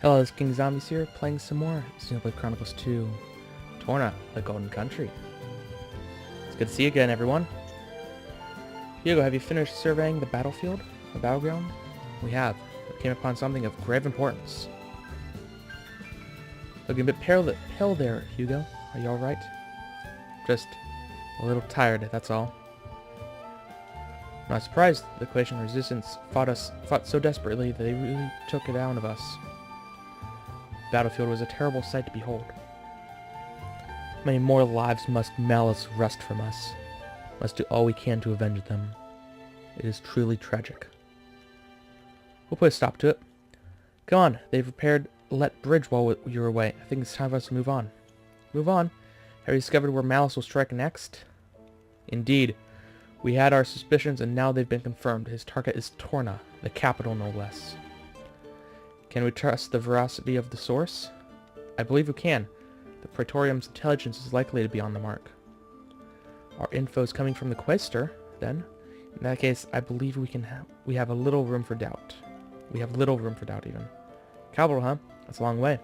Hello, it's King Zombies here, playing some more Xenoblade Chronicles 2. Torna, the Golden Country. It's good to see you again, everyone. Hugo, have you finished surveying the battlefield? The battleground? We have. We came upon something of grave importance. Looking a bit pale there, Hugo. Are you alright? Just a little tired, that's all. I'm not surprised the Equation Resistance fought so desperately that they really took it out of us. The battlefield was a terrible sight to behold. Many more lives must malice wrest from us. Must do all we can to avenge them. It is truly tragic. We'll put a stop to it. Come on, they've repaired Let Bridge while you were away. I think it's time for us to move on. Move on? Have you discovered where Malice will strike next? Indeed. We had our suspicions and now they've been confirmed. His target is Torna, the capital no less. Can we trust the veracity of the source? I believe we can. The Praetorium's intelligence is likely to be on the mark. Our info is coming from the Quaestor, then? In that case, I believe we have a little room for doubt. We have little room for doubt, even. Capital, huh? That's a long way.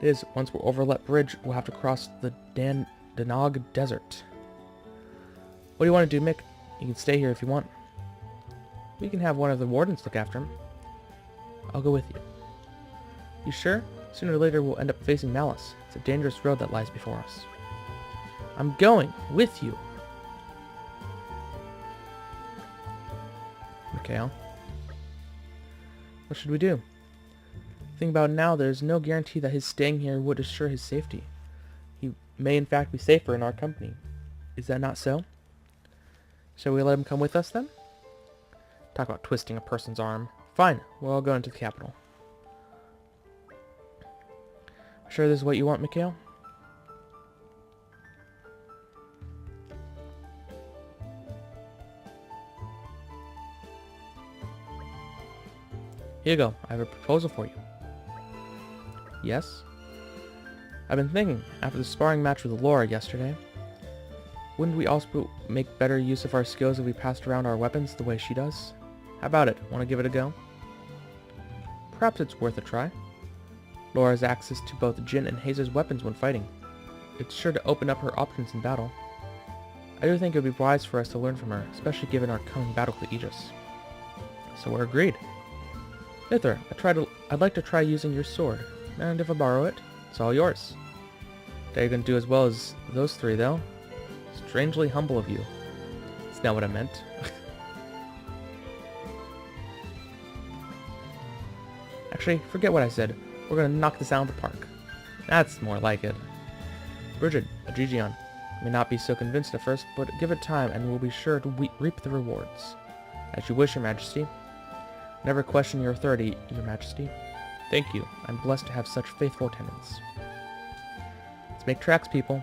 It is. Once we're over Let Bridge, we'll have to cross the Danog Desert. What do you want to do, Mick? You can stay here if you want. We can have one of the wardens look after him. I'll go with you. You sure? Sooner or later we'll end up facing Malice. It's a dangerous road that lies before us. I'm going with you. Mikhail. What should we do? Think about it now, there's no guarantee that his staying here would assure his safety. He may in fact be safer in our company. Is that not so? Shall we let him come with us then? Talk about twisting a person's arm. Fine, we'll all go into the capital. Sure this is what you want, Mikhail? Here you go. I have a proposal for you. Yes? I've been thinking, after the sparring match with Laura yesterday, wouldn't we also make better use of our skills if we passed around our weapons the way she does? How about it? Want to give it a go? Perhaps it's worth a try. Laura has access to both Jin and Hazer's weapons when fighting. It's sure to open up her options in battle. I do think it would be wise for us to learn from her, especially given our coming battle with Aegis. So we're agreed. Nithra, I'd like to try using your sword, and if I borrow it, it's all yours. Doubt you're gonna do as well as those three, though. Strangely humble of you. That's not what I meant. Actually, forget what I said. We're gonna knock this out of the park. That's more like it. Bridget, Agigion, may not be so convinced at first, but give it time and we'll be sure to reap the rewards. As you wish, Your Majesty. Never question your authority, Your Majesty. Thank you. I'm blessed to have such faithful attendants. Let's make tracks, people.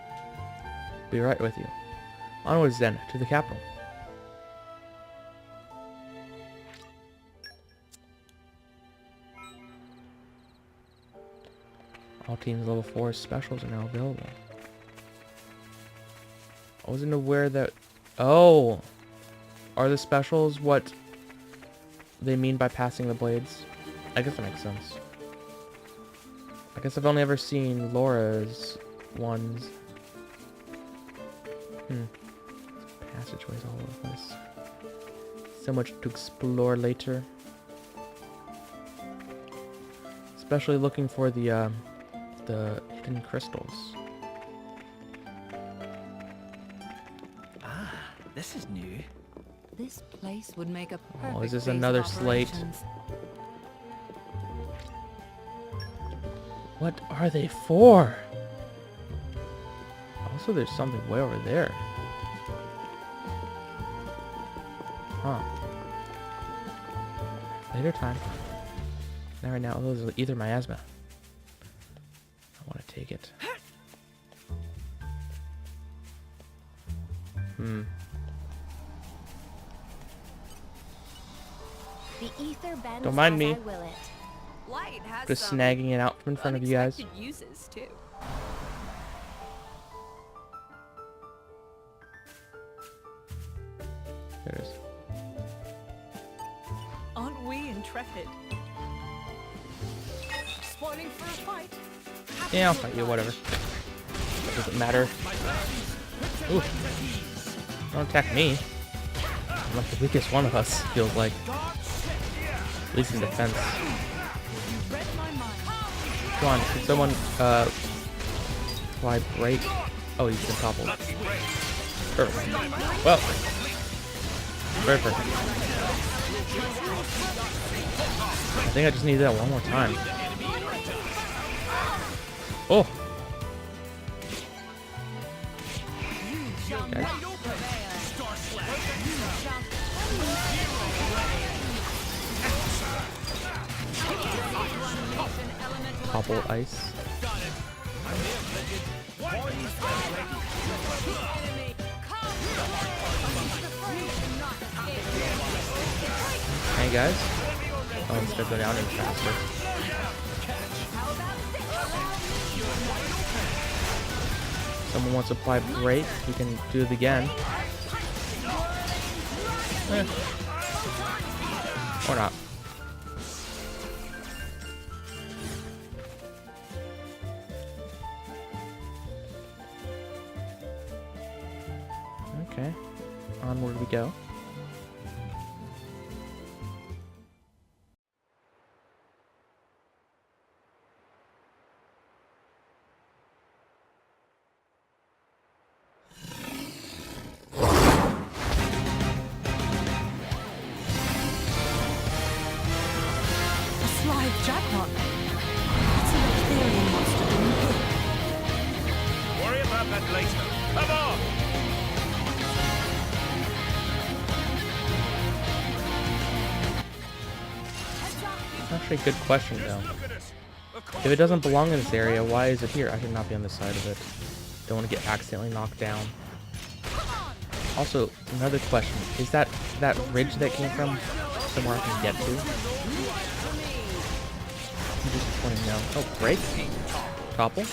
Be right with you. Onwards then, to the capital. All teams level 4 specials are now available. I wasn't aware that... Oh! Are the specials what they mean by passing the blades? I guess that makes sense. I guess I've only ever seen Laura's ones. Passageways all over the place. So much to explore later. Especially looking for the hidden crystals. Ah, this is new. This place would make a perfect Oh, is this base of another slate? operations. What are they for? Also, there's something way over there. Huh. Later time. Not right now. Those are either miasma. I want to take it. The ether bends Don't mind as me. I will it. Light has Just some snagging it out from in front of you guys. unexpected uses too. There it is. Aren't we intrepid? Yeah, I'll fight you, whatever. Doesn't matter. Ooh. Don't attack me. I'm like the weakest one of us, feels like. At least in defense. Come on, can someone, apply break? Oh, he's been toppled. Perfect. Well. Very perfect. I think I just need that one more time. Oh! Okay. Topple ice. Hey guys. Oh, it's gonna go down even faster. Someone wants to apply break, you can do it again. Or not. Okay. Onward we go. Jackpot. What's an Ethereum monster doing here? Worry about that later. Come on! Actually, a good question though. If it doesn't belong in this area, why is it here? I should not be on this side of it. Don't want to get accidentally knocked down. Also, another question. Is that ridge that came from somewhere I can get to? I'm just want to know. Oh, break. Topple.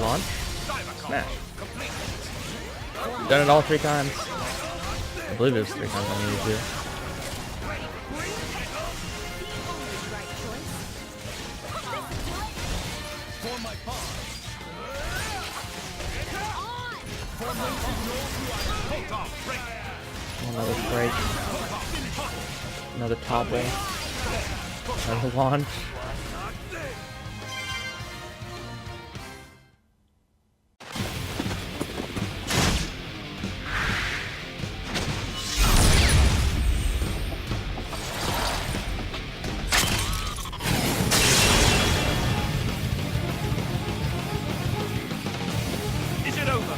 Launch. Smash. Done it all 3 times. I believe it was 3 times I needed to do. Another break. Another topple. Another launch. Is it over?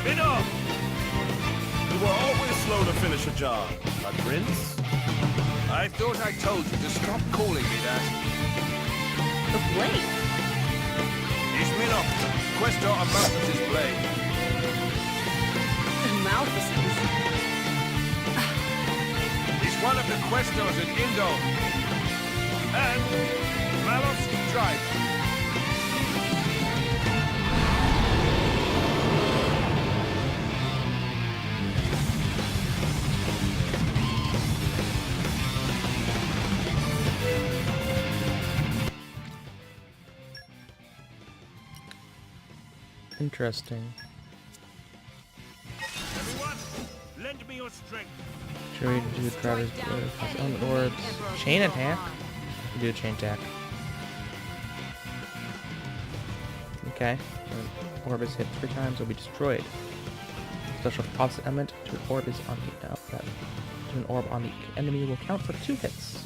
Minoth! You were always slow to finish a job, my prince. I thought I told you to stop calling me that. The blade. It's Minoth, Questor of Malthus' blade. Malthus's. He's one of the Questors in Indo. And Maloth's driver. Interesting. Everyone, lend me your strength. Should we do Travis on the orbs? Chain attack? We do a chain attack. Okay. When orb is hit 3 times, it will be destroyed. Special opposite element to an orb is on the to an orb on the enemy will count for 2 hits.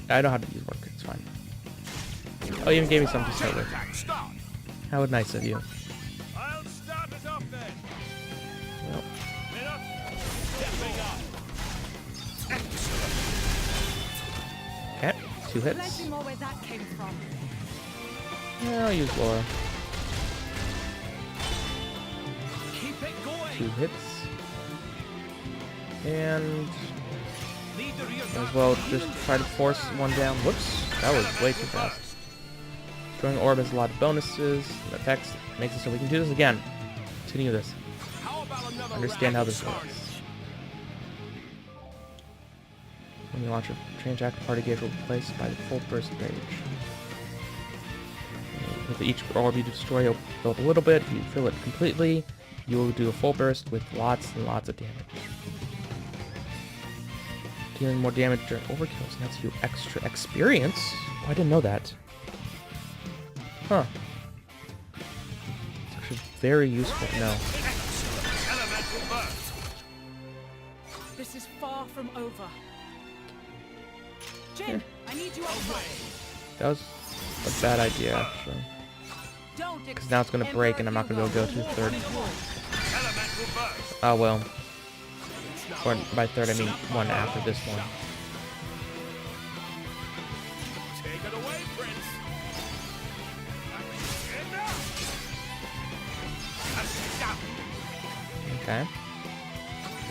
I know how to use work, it's fine. Oh, you even gave me something to start with. Start. How nice of you. I'll start us off then. Well, Minoth, stepping up. 2 hits. Plenty more where that came from. Yeah, I'll use Laura. Keep it going. 2 hits. And Lead the rear as guard. well just try to force one down. Whoops, that was way too fast. Destroying orb has a lot of bonuses and effects. Makes it so we can do this again. Continue this. How about another Understand how rapid this charge? works. When you launch a change active party gauge will be replaced by the full burst rage. With each orb you destroy, it'll fill up a little bit. If you fill it completely, you will do a full burst with lots and lots of damage. Dealing more damage during overkills nets you extra experience. Oh, I didn't know that. Huh. It's actually very useful to know. Elemental burst. This is far from over. Jin, I need you outside. That was a bad idea, actually. Don't Because now it's going to break and I'm not going to be able to go to third. Elemental burst. Oh, well. Or by third, I mean one after this one. Take it away, Prince. Enough. Okay.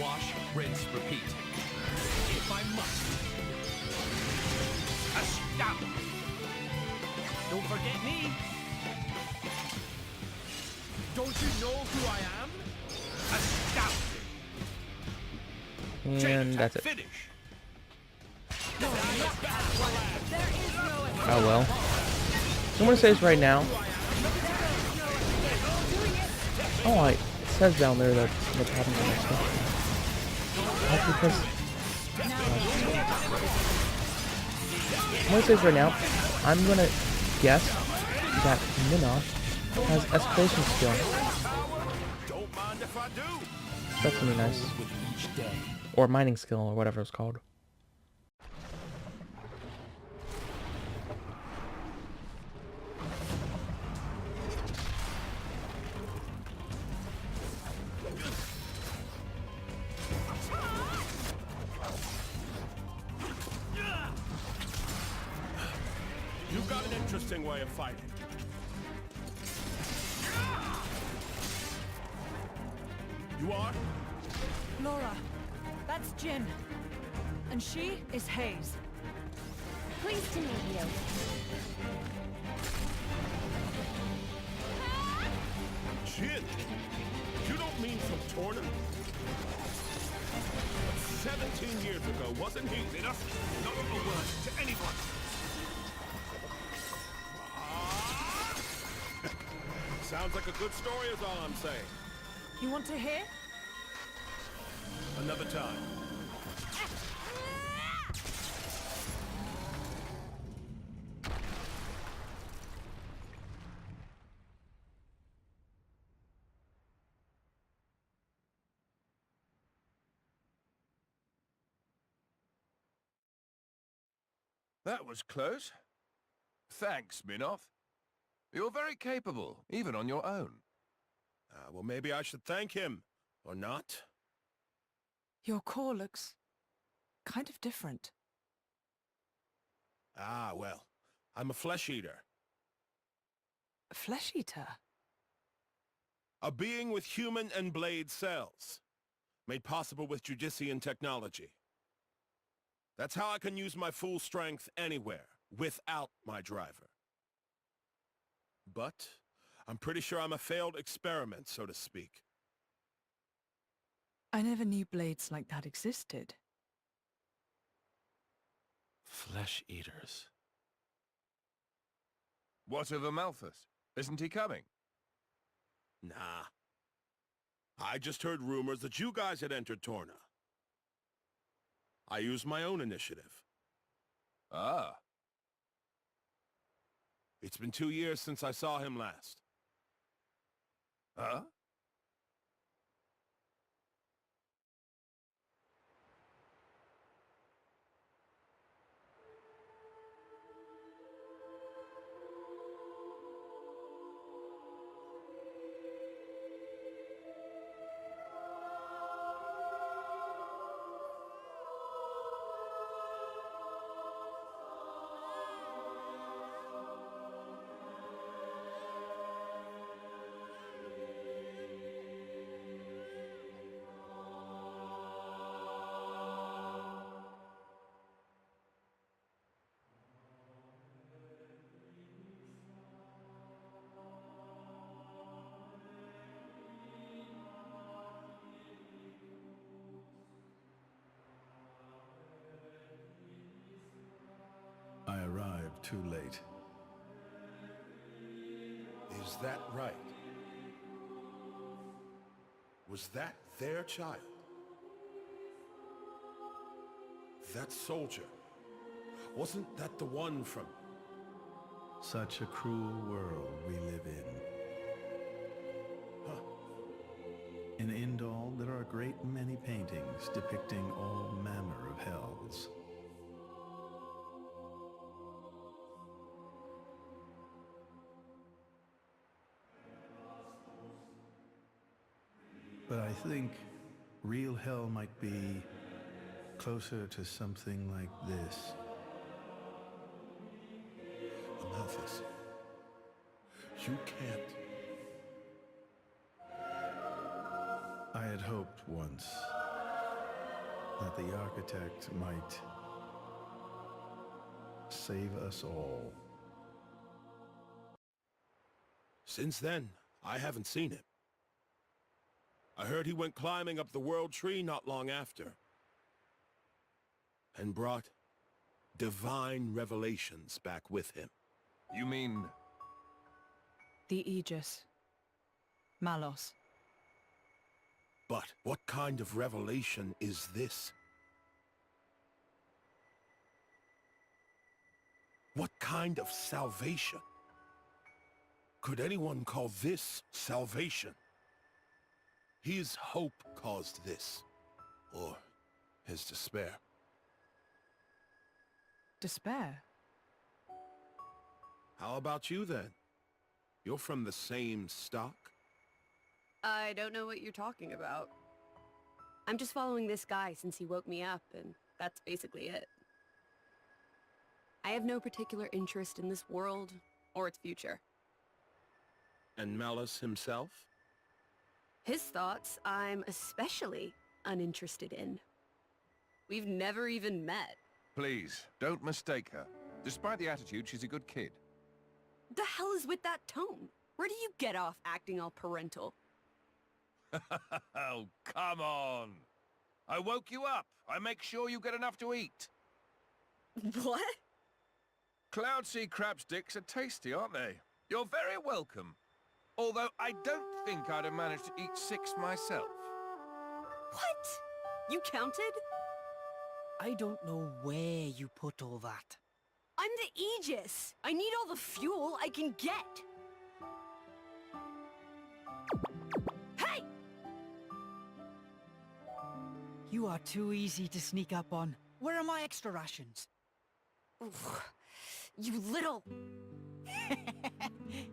Wash, rinse, repeat. If I must. Astound. Don't forget me. Don't you know who I am? Astound. And that's it. Finish. Oh, well. So I'm going to say this right now. Oh, it says down there that what's happening to my stuff. That's because... I'm going to say this right now. I'm going to guess that Minoth has escalation skill. Don't mind if I do. That's going to be nice. With each day. Or mining skill, or whatever it's called. You've got an interesting way of fighting. You are? Laura, that's Jin. And she is Hayes. Pleased to meet you. Jin? You don't mean from Torna? 17 years ago, wasn't he? Minoth, not a word to anyone. Sounds like a good story is all I'm saying. You want to hear? Another time. That was close. Thanks, Minoth. You're very capable, even on your own. Well, maybe I should thank him. Or not? Your core looks kind of different. Ah, well. I'm a flesh eater. A flesh eater? A being with human and blade cells. Made possible with Judician technology. That's how I can use my full strength anywhere, without my driver. But I'm pretty sure I'm a failed experiment, so to speak. I never knew blades like that existed. Flesh eaters. What of Amalthus? Isn't he coming? Nah. I just heard rumors that you guys had entered Torna. I used my own initiative. Ah. It's been 2 years since I saw him last. Huh? too late. Is that right? Was that their child? That soldier, wasn't that the one from... Such a cruel world we live in. Huh. In Indal, there are a great many paintings depicting all manner of hells. But I think real hell might be closer to something like this. Amalthus, you can't... I had hoped once that the architect might save us all. Since then, I haven't seen him. I heard he went climbing up the World Tree not long after, and brought divine revelations back with him. You mean... The Aegis. Malos. But what kind of revelation is this? What kind of salvation? Could anyone call this salvation? His hope caused this, or his despair. Despair? How about you then? You're from the same stock? I don't know what you're talking about. I'm just following this guy since he woke me up, and that's basically it. I have no particular interest in this world or its future. And Malus himself? His thoughts I'm especially uninterested in. We've never even met. Please, don't mistake her. Despite the attitude, she's a good kid. The hell is with that tone? Where do you get off acting all parental? Oh, come on. I woke you up. I make sure you get enough to eat. What? Cloud sea crab sticks are tasty, aren't they? You're very welcome. Although I don't think I'd have managed to eat 6 myself. What? You counted? I don't know where you put all that. I'm the Aegis. I need all the fuel I can get. Hey! You are too easy to sneak up on. Where are my extra rations? You little...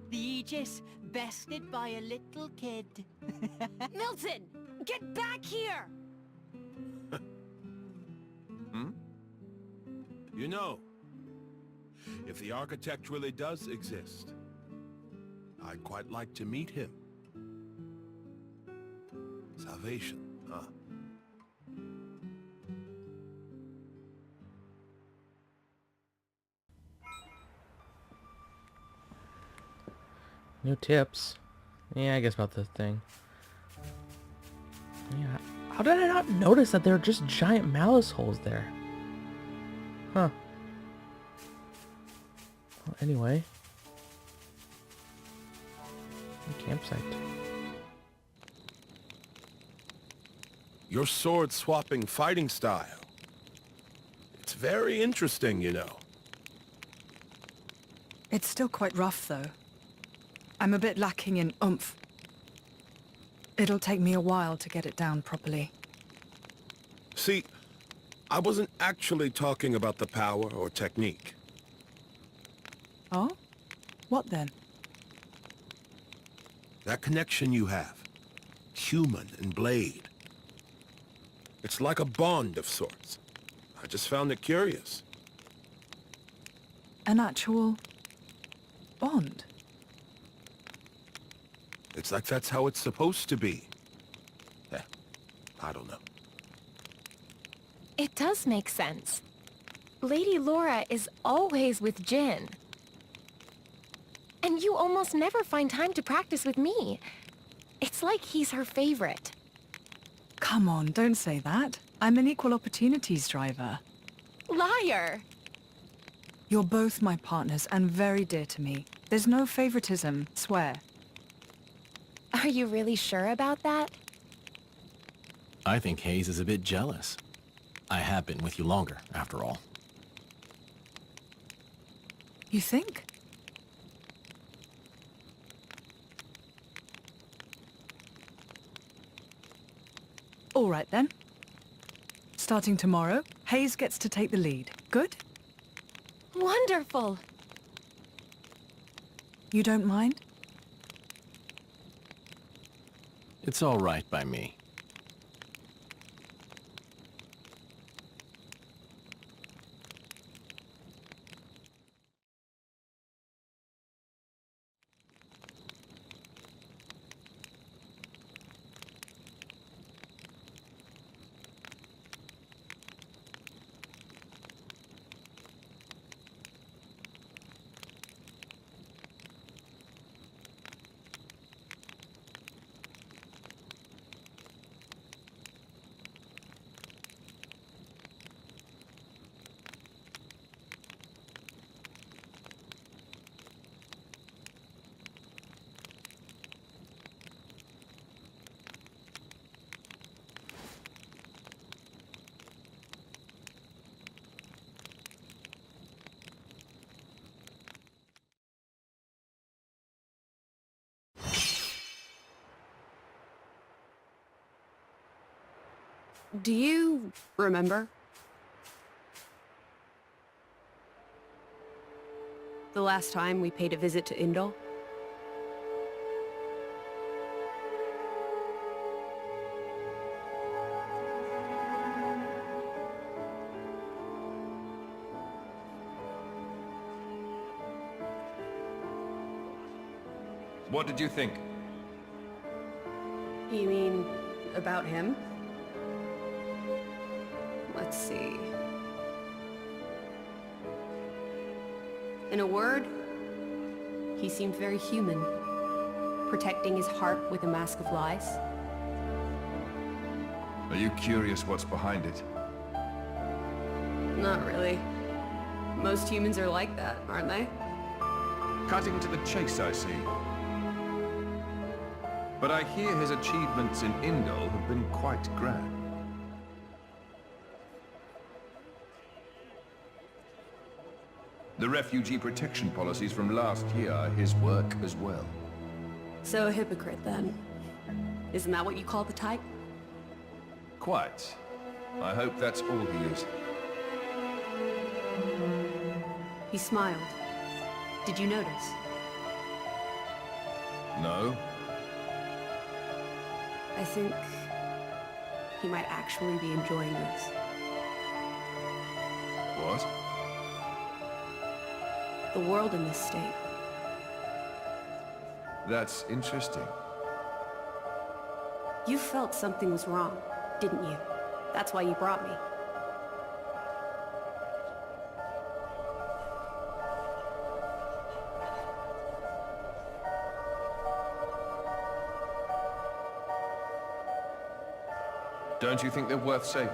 The Aegis, bested by a little kid. Milton! Get back here! You know, if the architect really does exist, I'd quite like to meet him. Salvation, huh? New tips. Yeah, I guess about the thing. Yeah. How did I not notice that there are just giant malice holes there? Huh. Well, anyway. Campsite. Your sword-swapping fighting style. It's very interesting, you know. It's still quite rough, though. I'm a bit lacking in oomph. It'll take me a while to get it down properly. See, I wasn't actually talking about the power or technique. Oh? What then? That connection you have. Human and blade. It's like a bond of sorts. I just found it curious. An actual... bond? It's like that's how it's supposed to be. I don't know. It does make sense. Lady Laura is always with Jin. And you almost never find time to practice with me. It's like he's her favorite. Come on, don't say that. I'm an equal opportunities driver. Liar! You're both my partners and very dear to me. There's no favoritism, swear. Are you really sure about that? I think Hayes is a bit jealous. I have been with you longer, after all. You think? All right then. Starting tomorrow, Hayes gets to take the lead. Good? Wonderful! You don't mind? It's all right by me. Do you remember? The last time we paid a visit to Indol? What did you think? You mean about him? Let's see. In a word, he seemed very human, protecting his heart with a mask of lies. Are you curious what's behind it? Not really. Most humans are like that, aren't they? Cutting to the chase, I see. But I hear his achievements in Indol have been quite grand. The refugee protection policies from last year are his work as well. So a hypocrite, then. Isn't that what you call the type? Quite. I hope that's all he is. He smiled. Did you notice? No? I think he might actually be enjoying this. What? The world in this state. That's interesting. You felt something was wrong, didn't you? That's why you brought me. Don't you think they're worth saving?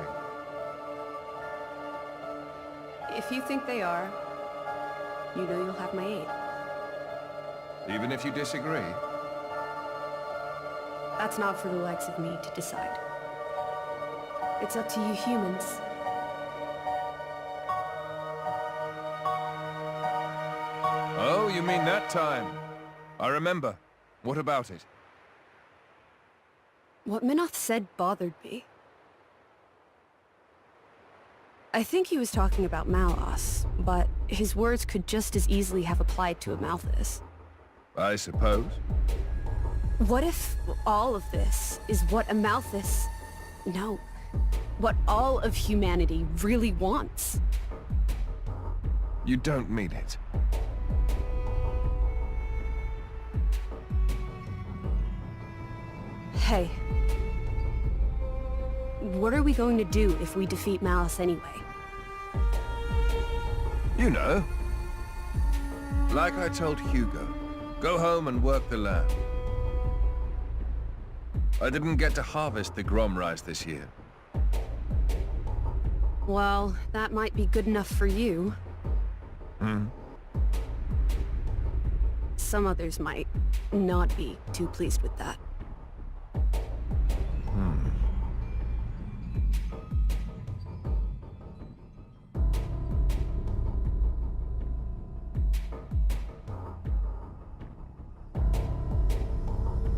If you think they are, you know you'll have my aid. Even if you disagree? That's not for the likes of me to decide. It's up to you humans. Oh, you mean that time? I remember. What about it? What Minoth said bothered me. I think he was talking about Malos, but his words could just as easily have applied to a Malthus. I suppose. What if all of this is what a Malthus... No. What all of humanity really wants? You don't mean it. Hey. What are we going to do if we defeat Malice anyway? You know. Like I told Hugo, go home and work the land. I didn't get to harvest the Grom rice this year. Well, that might be good enough for you. Some others might not be too pleased with that.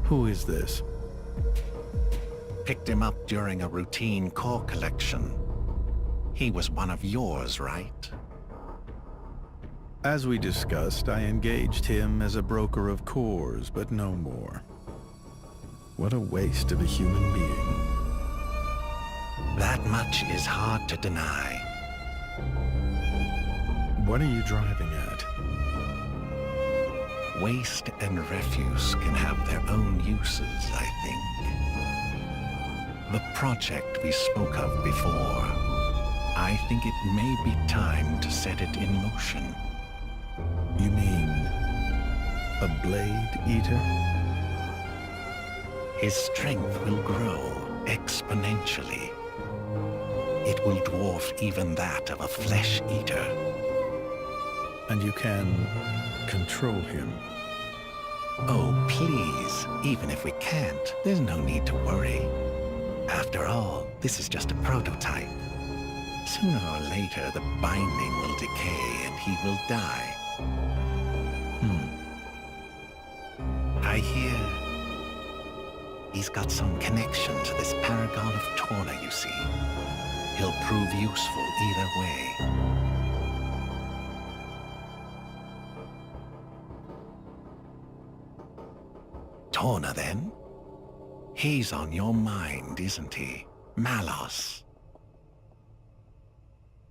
Who is this? Picked him up during a routine core collection. He was one of yours, right? As we discussed, I engaged him as a broker of cores, but no more. What a waste of a human being. That much is hard to deny. What are you driving at? Waste and refuse can have their own uses, I think. The project we spoke of before, I think it may be time to set it in motion. You mean a blade eater? His strength will grow exponentially. It will dwarf even that of a flesh eater. And you can control him? Oh, please. Even if we can't, there's no need to worry. After all, this is just a prototype. Sooner or later, the binding will decay and he will die. I hear he's got some connection to this paragon of Torna, you see. He'll prove useful either way. Torna, then? He's on your mind, isn't he? Malos.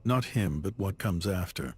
Not him, but what comes after.